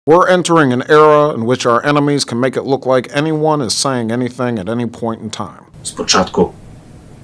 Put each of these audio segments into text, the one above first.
We're entering an era in which our enemies can make it look like anyone is saying anything at any point in time. Спочатку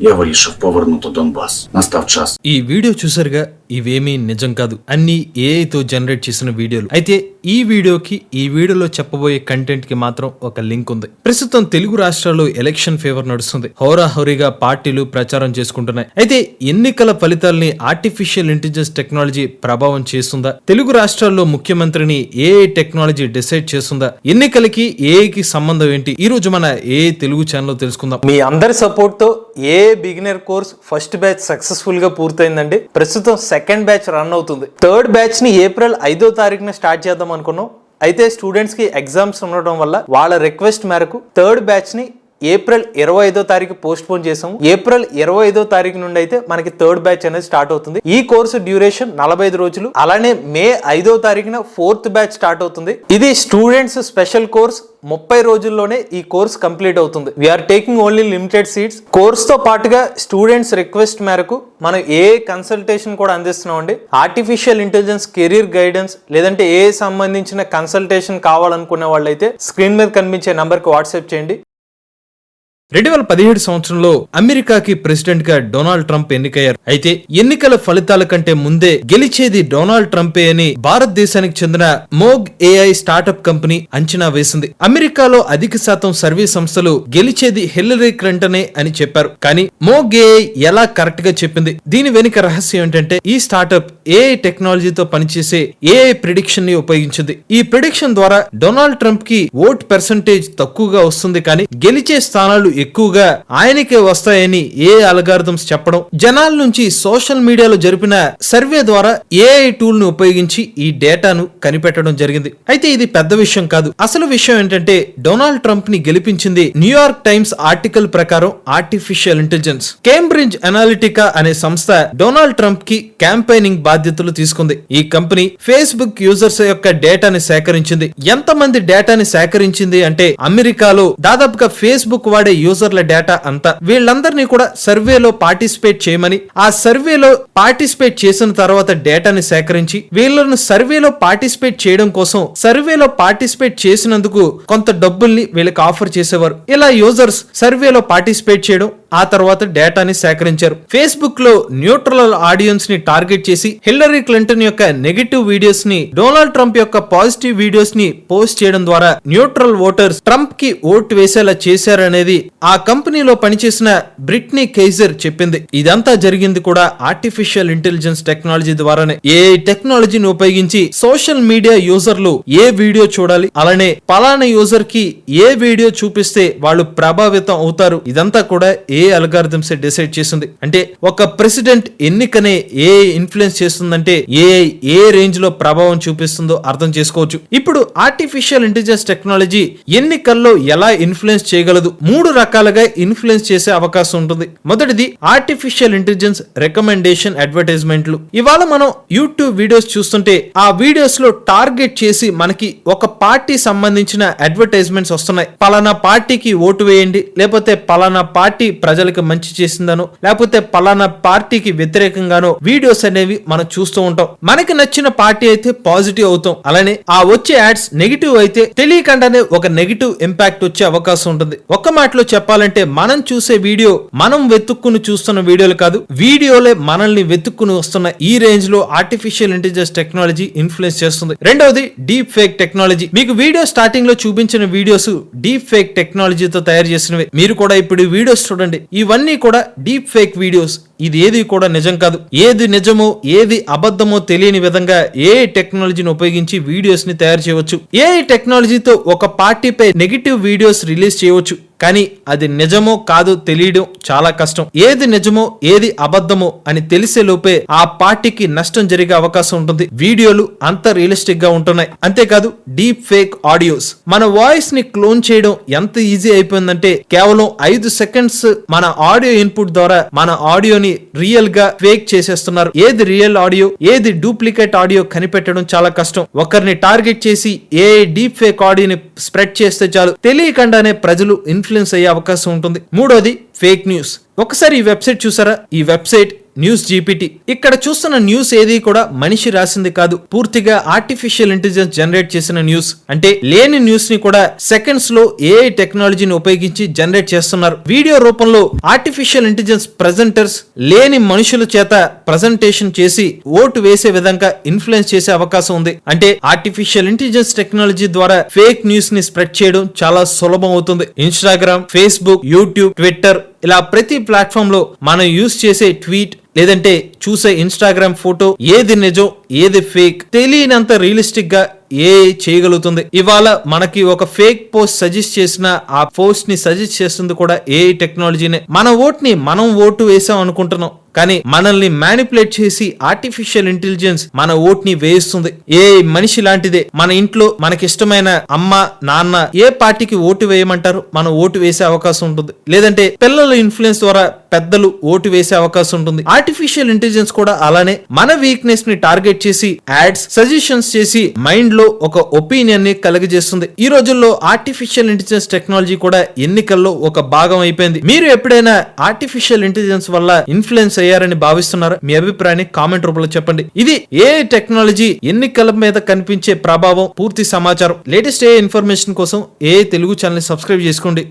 я вирішив повернути Донбас. Настав час. ఈ video చూసారుగా, ఇవేమీ నిజం కాదు, అన్ని ఏఐతో generate చేసిన వీడియోలు. అయితే ఈ వీడియోకి, ఈ వీడియోలో చెప్పబోయే కంటెంట్ కి మాత్రం ఒక లింక్ ఉంది. ప్రస్తుతం తెలుగు రాష్ట్రాల్లో ఎలక్షన్ ఫేవర్ నడుస్తుంది. హోరాహోరీగా పార్టీలు ప్రచారం చేసుకుంటున్నాయి. అయితే ఎన్నికల ఫలితాలని ఆర్టిఫిషియల్ ఇంటెలిజెన్స్ టెక్నాలజీ ప్రభావం చేస్తుందా? తెలుగు రాష్ట్రాల్లో ముఖ్యమంత్రిని ఏఐ టెక్నాలజీ డిసైడ్ చేస్తుందా? ఎన్నికలకి ఏఐకి సంబంధం ఏంటి? ఈ రోజు మన ఏఐ తెలుగు ఛానల్లో తెలుసుకుందాం. మీ అందరి సపోర్ట్ తో AI beginner course first batch successful గా పూర్తయిందండి. ప్రస్తుతం సెకండ్ బ్యాచ్ రన్ అవుతుంది. థర్డ్ బ్యాచ్ ని ఏప్రిల్ 5వ తారీఖున స్టార్ట్ చేద్దాం అనుకున్నాం. అయితే స్టూడెంట్స్ కి ఎగ్జామ్స్ ఉండడం వల్ల వాళ్ళ రిక్వెస్ట్ మేరకు థర్డ్ బ్యాచ్ ని ఏప్రిల్ 25వ తారీఖు పోస్ట్ పోన్ చేసాము. ఏప్రిల్ 25వ తారీఖు నుండి అయితే మనకి థర్డ్ బ్యాచ్ అనేది స్టార్ట్ అవుతుంది. ఈ కోర్సు డ్యూరేషన్ 45 రోజులు. అలానే మే 5వ తారీఖున ఫోర్త్ బ్యాచ్ స్టార్ట్ అవుతుంది. ఇది స్టూడెంట్స్ స్పెషల్ కోర్స్. 30 రోజుల్లోనే ఈ కోర్స్ కంప్లీట్ అవుతుంది. We're taking only limited seats. Course తో పాటుగా స్టూడెంట్స్ రిక్వెస్ట్ మేరకు మనం ఏ కన్సల్టేషన్ కూడా అందిస్తున్నాం అండి. ఆర్టిఫిషియల్ ఇంటెలిజెన్స్ కెరీర్ గైడెన్స్ లేదంటే ఏ సంబంధించిన కన్సల్టేషన్ కావాలనుకునే వాళ్ళైతే స్క్రీన్ మీద కనిపించే నంబర్కి వాట్సాప్ చేయండి. 2017 సంవత్సరంలో అమెరికాకి ప్రెసిడెంట్ గా డొనాల్డ్ ట్రంప్ ఎన్నికయ్యారు. అయితే ఎన్నికల ఫలితాల కంటే ముందే గెలిచేది డొనాల్డ్ ట్రంపే అని భారతదేశానికి చెందిన మోగ్ ఏఐ స్టార్టప్ కంపెనీ అంచనా వేసింది. అమెరికాలో అధిక శాతం సర్వే సంస్థలు గెలిచేది హిల్లరీ క్లింటనే అని చెప్పారు. కానీ మోగ్ ఏఐ ఎలా కరెక్ట్ గా చెప్పింది? దీని వెనుక రహస్యం ఏంటంటే, ఈ స్టార్టప్ ఏఐ టెక్నాలజీతో పనిచేసే ఏఐ ప్రిడిక్షన్ ని ఉపయోగించింది. ఈ ప్రిడిక్షన్ ద్వారా డొనాల్డ్ ట్రంప్ కి ఓట్ పర్సంటేజ్ తక్కువగా వస్తుంది, కానీ గెలిచే స్థానాలు ఎక్కువగా ఆయనకే వస్తాయని ఏ అల్గారిథమ్స్ చెప్పడం, జనాల నుంచి సోషల్ మీడియాలో జరిపిన సర్వే ద్వారా ఏఐ టూల్ ను ఉపయోగించి ఈ డేటాను కనిపెట్టడం జరిగింది. అయితే ఇది పెద్ద విషయం కాదు. అసలు విషయం ఏంటంటే, డొనాల్డ్ ట్రంప్ ని గెలిపించింది న్యూయార్క్ టైమ్స్ ఆర్టికల్ ప్రకారం ఆర్టిఫిషియల్ ఇంటెలిజెన్స్. కేంబ్రిడ్జ్ అనాలిటికా అనే సంస్థ డొనాల్డ్ ట్రంప్ కి క్యాంపెయినింగ్ బాధ్యతలు తీసుకుంది. ఈ కంపెనీ ఫేస్బుక్ యూజర్స్ యొక్క డేటాని సేకరించింది. ఎంతమంది డేటాని సేకరించింది అంటే, అమెరికాలో దాదాపుగా ఫేస్బుక్ వాడే యూజర్ల డేటా అంతా. వీళ్ళందరినీ కూడా సర్వేలో పార్టిసిపేట్ చేయమని, ఆ సర్వేలో పార్టిసిపేట్ చేసిన తర్వాత డేటాని సేకరించి వీళ్ళను సర్వేలో పార్టిసిపేట్ చేయడం కోసం సర్వేలో పార్టిసిపేట్ చేసినందుకు కొంత డబ్బుల్ని వీళ్ళకి ఆఫర్ చేసేవారు. ఇలా యూజర్స్ సర్వేలో పార్టిసిపేట్ చేయడం, ఆ తర్వాత డేటాని సేకరించారు. ఫేస్బుక్ లో న్యూట్రల్ ఆడియన్స్ ని టార్గెట్ చేసి హిల్లరీ క్లింటన్ యొక్క నెగటివ్ వీడియోస్ ని, డొనాల్డ్ ట్రంప్ యొక్క పాజిటివ్ వీడియోస్ ని పోస్ట్ చేయడం ద్వారా న్యూట్రల్ ఓటర్స్ ట్రంప్ కి ఓటు వేసేలా చేశారనేది ఆ కంపెనీలో పనిచేసిన బ్రిట్నీ కైజర్ చెప్పింది. ఇదంతా జరిగింది కూడా ఆర్టిఫిషియల్ ఇంటెలిజెన్స్ టెక్నాలజీ ద్వారానే. ఏ టెక్నాలజీని ఉపయోగించి సోషల్ మీడియా యూజర్లు ఏ వీడియో చూడాలి, అలానే పలానా యూజర్ కి ఏ వీడియో చూపిస్తే వాళ్ళు ప్రభావితం అవుతారు, ఇదంతా కూడా ఏ అల్గారిథమ్స్ డిసైడ్ చేసింది. అంటే ఒక ప్రెసిడెంట్ ఎన్నికనే ఏ ఇన్ఫ్లుయెన్స్ చేస్తుందంటే ఏఐ ఏ రేంజ్ లో ప్రభావం చూపిస్తుందో అర్థం చేసుకోవచ్చు. ఇప్పుడు ఆర్టిఫిషియల్ ఇంటెలిజెన్స్ టెక్నాలజీ ఎన్నికల్లో ఎలా ఇన్ఫ్లుయెన్స్ చేయగలదు? 3 రకాలుగా ఇన్ఫ్లుయెన్స్ చేసే అవకాశం ఉంటుంది. మొదటిది ఆర్టిఫిషియల్ ఇంటెలిజెన్స్ రికమెండేషన్ అడ్వర్టైజ్మెంట్లు. ఇవాళ మనం యూట్యూబ్ వీడియోస్ చూస్తుంటే ఆ వీడియోస్ లో టార్గెట్ చేసి మనకి ఒక పార్టీ సంబంధించిన అడ్వర్టైజ్మెంట్స్ వస్తున్నాయి. పలానా పార్టీకి ఓటు వేయండి, లేకపోతే పలానా పార్టీ ప్రజలకు మంచి చేసిందనో, లేకపోతే పలానా పార్టీకి వ్యతిరేకంగానో వీడియోస్ అనేవి మనం చూస్తూ ఉంటాం. మనకి నచ్చిన పార్టీ అయితే పాజిటివ్ అవుతాం, అలానే ఆ వచ్చే యాడ్స్ నెగిటివ్ అయితే తెలియకుండానే ఒక నెగిటివ్ ఇంపాక్ట్ వచ్చే అవకాశం ఉంటుంది. ఒక్క మాటలో చెప్పాలంటే, మనం చూసే వీడియో మనం వెతుక్కుని చూస్తున్న వీడియోలు కాదు, వీడియోలే మనల్ని వెతుక్కుని వస్తున్న ఈ రేంజ్ లో ఆర్టిఫిషియల్ ఇంటెలిజెన్స్ టెక్నాలజీ ఇన్ఫ్లుయెన్స్ చేస్తుంది. రెండవది డీప్ ఫేక్ టెక్నాలజీ. మీకు వీడియో స్టార్టింగ్ లో చూపించిన వీడియోస్ డీప్ ఫేక్ టెక్నాలజీతో తయారు చేసినవి. మీరు కూడా ఇప్పుడు వీడియోస్ చూడండి, ఇవన్నీ కూడా డీప్ ఫేక్ వీడియోస్. ఇది ఏది కూడా నిజం కాదు. ఏది నిజమో ఏది అబద్ధమో తెలియని విధంగా ఏ టెక్నాలజీని ఉపయోగించి వీడియోస్ ని తయారు చేయవచ్చు. ఏ టెక్నాలజీతో ఒక పార్టీపై నెగిటివ్ వీడియోస్ రిలీజ్ చేయవచ్చు, కానీ అది నిజమో కాదో తెలియడం చాలా కష్టం. ఏది నిజమో ఏది అబద్ధమో అని తెలిసే లోపే ఆ పార్టీకి నష్టం జరిగే అవకాశం ఉంటుంది. వీడియోలు అంత రియలిస్టిక్ గా ఉంటున్నాయి. అంతేకాదు డీప్ ఫేక్ ఆడియోస్. మన వాయిస్ ని క్లోన్ చేయడం ఎంత ఈజీ అయిపోయిందంటే, కేవలం 5 సెకండ్స్ మన ఆడియో ఇన్పుట్ ద్వారా మన ఆడియోని రియల్ గా ఫేక్ చేసేస్తున్నారు. ఏది రియల్ ఆడియో ఏది డూప్లికేట్ ఆడియో కనిపెట్టడం చాలా కష్టం. ఒకరిని టార్గెట్ చేసి ఏ డీప్ ఫేక్ ఆడియోని స్ప్రెడ్ చేస్తే చాలు, తెలియకుండానే ప్రజలు ఇన్ఫ్లుయెన్స్ అయ్యే అవకాశం ఉంటుంది. మూడోది ఫేక్ న్యూస్. ఒకసారి ఈ వెబ్సైట్ చూసారా? ఈ వెబ్సైట్ న్యూస్ జీపీటీ. ఇక్కడ చూస్తున్న న్యూస్ ఏది కూడా మనిషి రాసింది కాదు, పూర్తిగా ఆర్టిఫిషియల్ ఇంటెలిజెన్స్ జనరేట్ చేసిన న్యూస్. అంటే లేని న్యూస్ ని కూడా సెకండ్స్ లో ఏఐ టెక్నాలజీని ఉపయోగించి జనరేట్ చేస్తున్నారు. వీడియో రూపంలో ఆర్టిఫిషియల్ ఇంటెలిజెన్స్ ప్రెజెంటర్స్ లేని మనుషుల చేత ప్రజెంటేషన్ చేసి ఓటు వేసే విధంగా ఇన్ఫ్లుయెన్స్ చేసే అవకాశం ఉంది. అంటే ఆర్టిఫిషియల్ ఇంటెలిజెన్స్ టెక్నాలజీ ద్వారా ఫేక్ న్యూస్ ని స్ప్రెడ్ చేయడం చాలా సులభం అవుతుంది. ఇన్స్టాగ్రామ్, ఫేస్బుక్, యూట్యూబ్, ట్విట్టర్ ఇలా ప్రతి ప్లాట్ఫామ్ లో మనం యూజ్ చేసే ట్వీట్ లేదంటే చూసే ఇన్స్టాగ్రామ్ ఫోటో ఏది నిజం ఏది ఫేక్ తెలియనంత రియలిస్టిక్ గా ఏఐ చేయగలుగుతుంది. ఇవాళ మనకి ఒక ఫేక్ పోస్ట్ సజెస్ట్ చేసిన ఆ పోస్ట్ ని సజెస్ట్ చేస్తుంది కూడా ఏఐ టెక్నాలజీనే. మన ఓట్ ని మనం ఓటు వేసాం అనుకుంటున్నాం, కానీ మనల్ని మ్యానిపులేట్ చేసి ఆర్టిఫిషియల్ ఇంటెలిజెన్స్ మన ఓట్ ని వేయిస్తుంది. ఏ మనిషి లాంటిదే. మన ఇంట్లో మనకిష్టమైన అమ్మ నాన్న ఏ పార్టీకి ఓటు వేయమంటారు, మనం ఓటు వేసే అవకాశం ఉంటుంది. లేదంటే పిల్లల ఇన్ఫ్లుయెన్స్ ద్వారా పెద్దలు ఓటు వేసే అవకాశం ఉంటుంది. ఆర్టిఫిషియల్ ఇంటెలిజెన్స్ కూడా అలానే మన వీక్నెస్ ని టార్గెట్ చేసి యాడ్స్, సజెషన్స్ చేసి మైండ్ లో ఒక ఒపీనియన్ ని కలుగజేస్తుంది. ఈ రోజుల్లో ఆర్టిఫిషియల్ ఇంటెలిజెన్స్ టెక్నాలజీ కూడా ఎన్నికల్లో ఒక భాగం అయిపోయింది. మీరు ఎప్పుడైనా ఆర్టిఫిషియల్ ఇంటెలిజెన్స్ వల్ల ఇన్ఫ్లుయెన్స్ అయ్యారని భావిస్తున్నారా? మీ అభిప్రాయాన్ని కామెంట్ రూపంలో చెప్పండి. ఇది ఏఐ టెక్నాలజీ ఎన్నికల మీద కనిపించే ప్రభావం పూర్తి సమాచారం. లేటెస్ట్ ఏఐ ఇన్ఫర్మేషన్ కోసం ఏఐ తెలుగు ఛానల్ సబ్స్క్రైబ్ చేసుకోండి.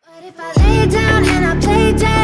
But if I lay down and I play dead